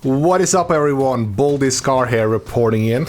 What is up everyone, Baldy Skar here reporting in.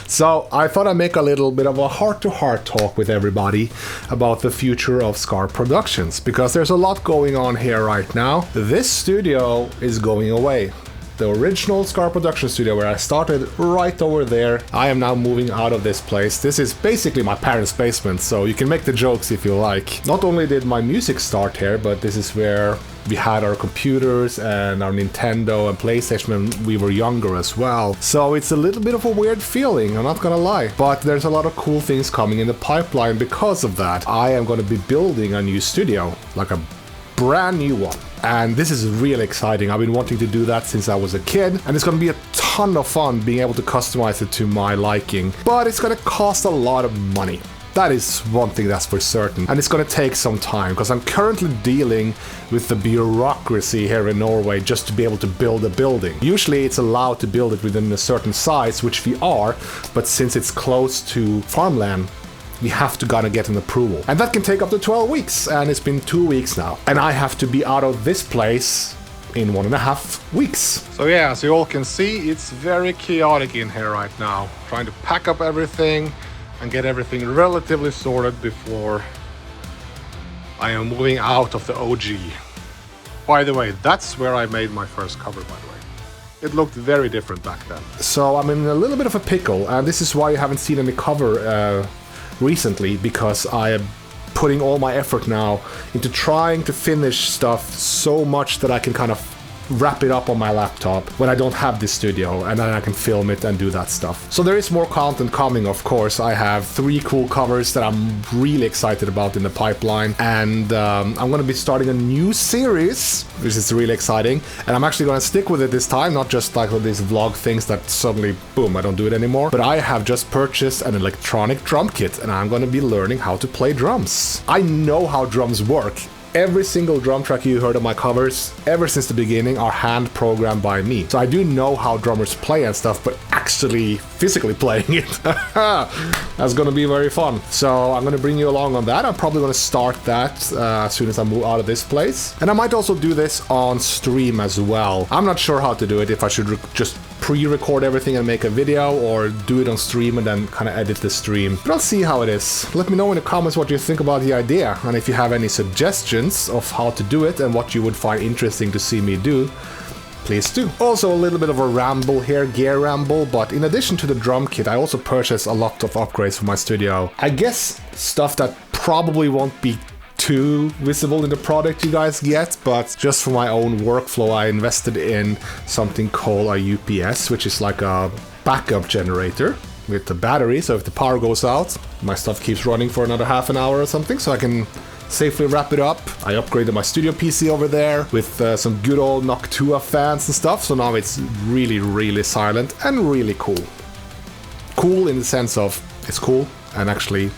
So I thought I'd make a little bit of a heart-to-heart talk with everybody about the future of Skar Productions, because there's a lot going on here right now. This studio is going away. The original Skar Productions studio where I started right over there. I am now moving out of this place. This is basically my parents' basement, so you can make the jokes if you like. Not only did my music start here, but this is where we had our computers and our Nintendo and PlayStation when we were younger as well. So it's a little bit of a weird feeling, I'm not gonna lie. But there's a lot of cool things coming in the pipeline because of that. I am gonna be building a new studio, like a brand new one. And this is really exciting. I've been wanting to do that since I was a kid, and it's gonna be a ton of fun being able to customize it to my liking. But it's gonna cost a lot of money. That is one thing that's for certain, and it's gonna take some time because I'm currently dealing with the bureaucracy here in Norway just to be able to build a building. Usually it's allowed to build it within a certain size, which we are, but since it's close to farmland, we have to gotta get an approval. And that can take up to 12 weeks, and it's been 2 weeks now. And I have to be out of this place in 1.5 weeks. So yeah, as you all can see, it's very chaotic in here right now. Trying to pack up everything and get everything relatively sorted before I am moving out of the OG. By the way, that's where I made my first cover, by the way. It looked very different back then. So I'm in a little bit of a pickle, and this is why you haven't seen any cover recently, because I am putting all my effort now into trying to finish stuff so much that I can kind of wrap it up on my laptop when I don't have this studio, and then I can film it and do that stuff. So there is more content coming, of course. I have 3 cool covers that I'm really excited about in the pipeline, and I'm going to be starting a new series, which is really exciting, and I'm actually going to stick with it this time, not just like these vlog things that suddenly, boom, I don't do it anymore. But I have just purchased an electronic drum kit, and I'm going to be learning how to play drums. I know how drums work. Every single drum track you heard on my covers, ever since the beginning, are hand programmed by me. So I do know how drummers play and stuff, but actually physically playing it, that's gonna be very fun. So I'm gonna bring you along on that. I'm probably gonna start that as soon as I move out of this place. And I might also do this on stream as well. I'm not sure how to do it, if I should just pre-record everything and make a video, or do it on stream and then kind of edit the stream. But I'll see how it is. Let me know in the comments what you think about the idea, and if you have any suggestions of how to do it and what you would find interesting to see me do, please do. Also a little bit of a ramble here, gear ramble, but in addition to the drum kit, I also purchased a lot of upgrades for my studio. I guess stuff that probably won't be too visible in the product you guys get, but just for my own workflow, I invested in something called a UPS, which is like a backup generator with the battery, so if the power goes out, my stuff keeps running for another half an hour or something, so I can safely wrap it up. I upgraded my studio PC over there with some good old Noctua fans and stuff, so now it's really, really silent and really cool. Cool in the sense of it's cool and actually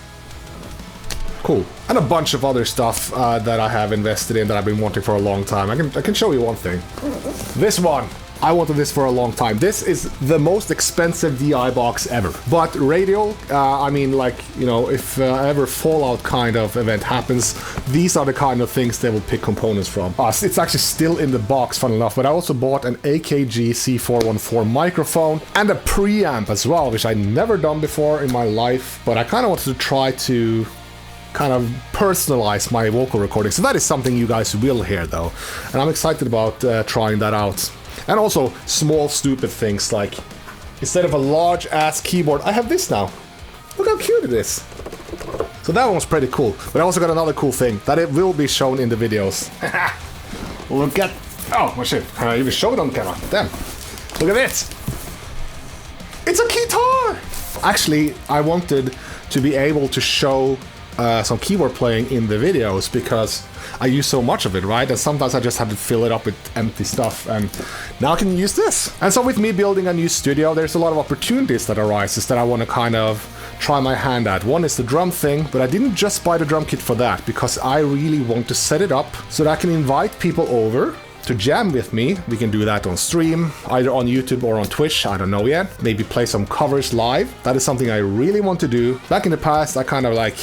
cool. And a bunch of other stuff that I have invested in that I've been wanting for a long time. I can show you one thing. This one. I wanted this for a long time. This is the most expensive DI box ever. But radial, I mean, like, you know, if ever Fallout kind of event happens, these are the kind of things they will pick components from. It's actually still in the box, fun enough, but I also bought an AKG C414 microphone and a preamp as well, which I'd never done before in my life, but I kind of wanted to try to kind of personalize my vocal recording. So that is something you guys will hear though, and I'm excited about trying that out. And also small stupid things like, instead of a large ass keyboard, I have this now. Look how cute it is. So that one was pretty cool. But I also got another cool thing that it will be shown in the videos. Look at, oh my shit, I even showed it on camera. Damn, look at this. It's a guitar. Actually, I wanted to be able to show some keyboard playing in the videos because I use so much of it, right? And sometimes I just have to fill it up with empty stuff, and now I can use this. And so with me building a new studio, there's a lot of opportunities that arises that I want to kind of try my hand at. One is the drum thing, but I didn't just buy the drum kit for that, because I really want to set it up so that I can invite people over to jam with me. We can do that on stream, either on YouTube or on Twitch, I don't know yet. Maybe play some covers live. That is something I really want to do. Back in the past, I kind of like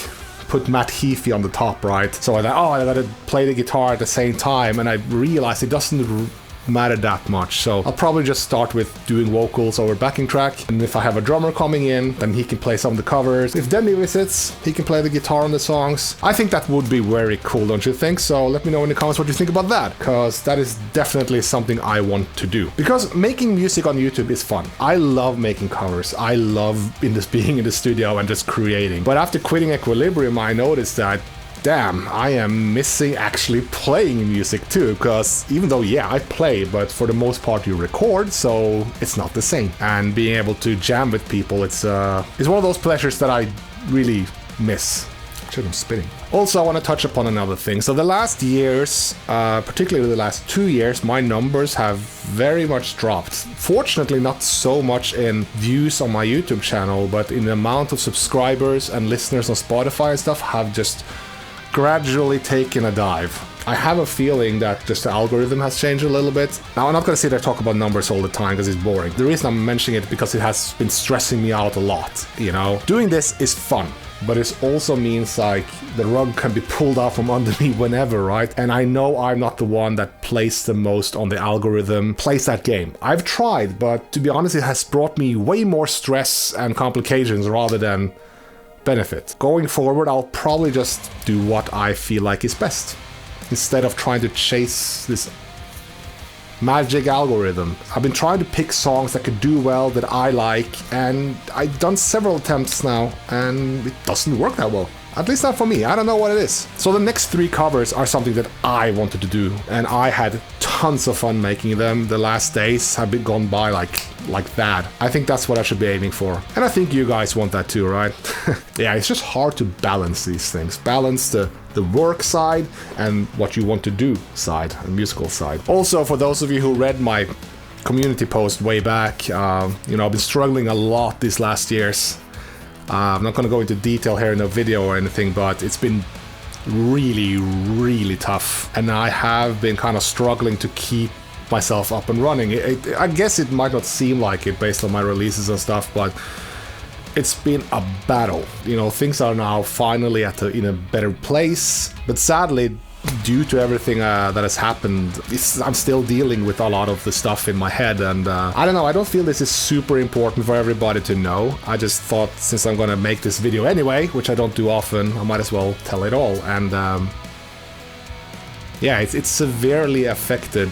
put Matt Heafy on the top, right? So I thought, oh, I gotta play the guitar at the same time, and I realized it doesn't matter that much. So I'll probably just start with doing vocals over backing track, and if I have a drummer coming in, then he can play some of the covers. If Demi visits, he can play the guitar on the songs. I think that would be very cool, don't you think? So let me know in the comments what you think about that, because that is definitely something I want to do. Because making music on YouTube is fun. I love making covers. I love being in the studio and just creating. But after quitting Equilibrium, I noticed that damn, I am missing actually playing music too, because even though, yeah, I play, but for the most part you record, so it's not the same. And being able to jam with people, it's one of those pleasures that I really miss. Shit, I'm spitting. Also, I want to touch upon another thing. So the last years, particularly the last 2 years, my numbers have very much dropped. Fortunately, not so much in views on my YouTube channel, but in the amount of subscribers and listeners on Spotify and stuff have just gradually taken a dive. I have a feeling that just the algorithm has changed a little bit. Now, I'm not going to sit there and talk about numbers all the time because it's boring. The reason I'm mentioning it because it has been stressing me out a lot, you know? Doing this is fun, but it also means like the rug can be pulled out from under me whenever, right? And I know I'm not the one that plays the most on the algorithm, plays that game. I've tried, but to be honest, it has brought me way more stress and complications rather than benefit. Going forward, I'll probably just do what I feel like is best, instead of trying to chase this magic algorithm. I've been trying to pick songs that could do well, that I like, and I've done several attempts now, and it doesn't work that well. At least not for me. I don't know what it is. So the next 3 covers are something that I wanted to do, and I had tons of fun making them. The last days have been gone by like that. I think that's what I should be aiming for. And I think you guys want that too, right? Yeah, it's just hard to balance these things. Balance the work side and what you want to do side, the musical side. Also, for those of you who read my community post way back, you know, I've been struggling a lot these last years. I'm not going to go into detail here in the video or anything, but it's been really, really tough. And I have been kind of struggling to keep myself up and running. I guess it might not seem like it based on my releases and stuff, but it's been a battle. You know, things are now finally in a better place, but sadly, due to everything that has happened, I'm still dealing with a lot of the stuff in my head, and I don't know, I don't feel this is super important for everybody to know. I just thought, since I'm gonna make this video anyway, which I don't do often, I might as well tell it all. And yeah, it's severely affected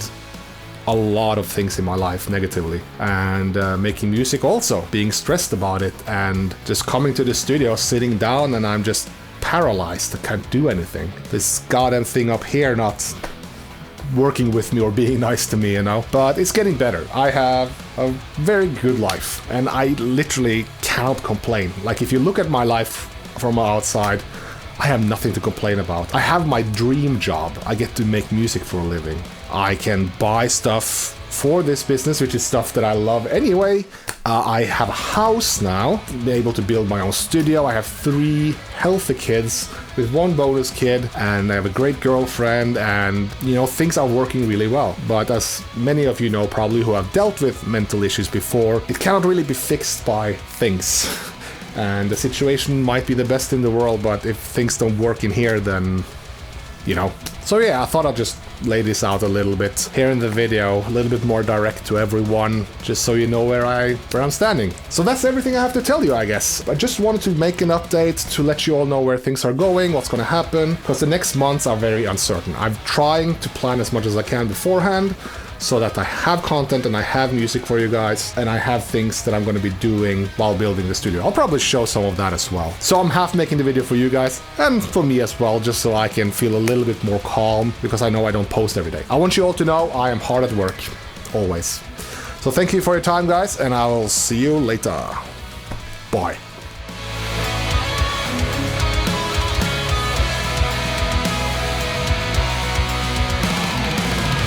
a lot of things in my life negatively, and making music also, being stressed about it, and just coming to the studio, sitting down, and I'm just paralyzed. I can't do anything. This goddamn thing up here not working with me or being nice to me, you know? But it's getting better. I have a very good life, and I literally cannot complain. Like, if you look at my life from outside, I have nothing to complain about. I have my dream job. I get to make music for a living. I can buy stuff for this business, which is stuff that I love anyway. I have a house now, able to build my own studio. I have 3 healthy kids with 1 bonus kid, and I have a great girlfriend, and you know, things are working really well. But as many of you know probably who have dealt with mental issues before, it cannot really be fixed by things. And the situation might be the best in the world, but if things don't work in here, then, you know. So yeah, I thought I'd just lay this out a little bit here in the video, a little bit more direct to everyone, just so you know where I'm standing. So that's everything I have to tell you, I guess. I just wanted to make an update to let you all know where things are going, what's gonna happen, because the next months are very uncertain. I'm trying to plan as much as I can beforehand, so that I have content and I have music for you guys, and I have things that I'm going to be doing while building the studio. I'll probably show some of that as well. So I'm half making the video for you guys and for me as well, just so I can feel a little bit more calm, because I know I don't post every day. I want you all to know I am hard at work, always. So thank you for your time, guys, and I will see you later. Bye.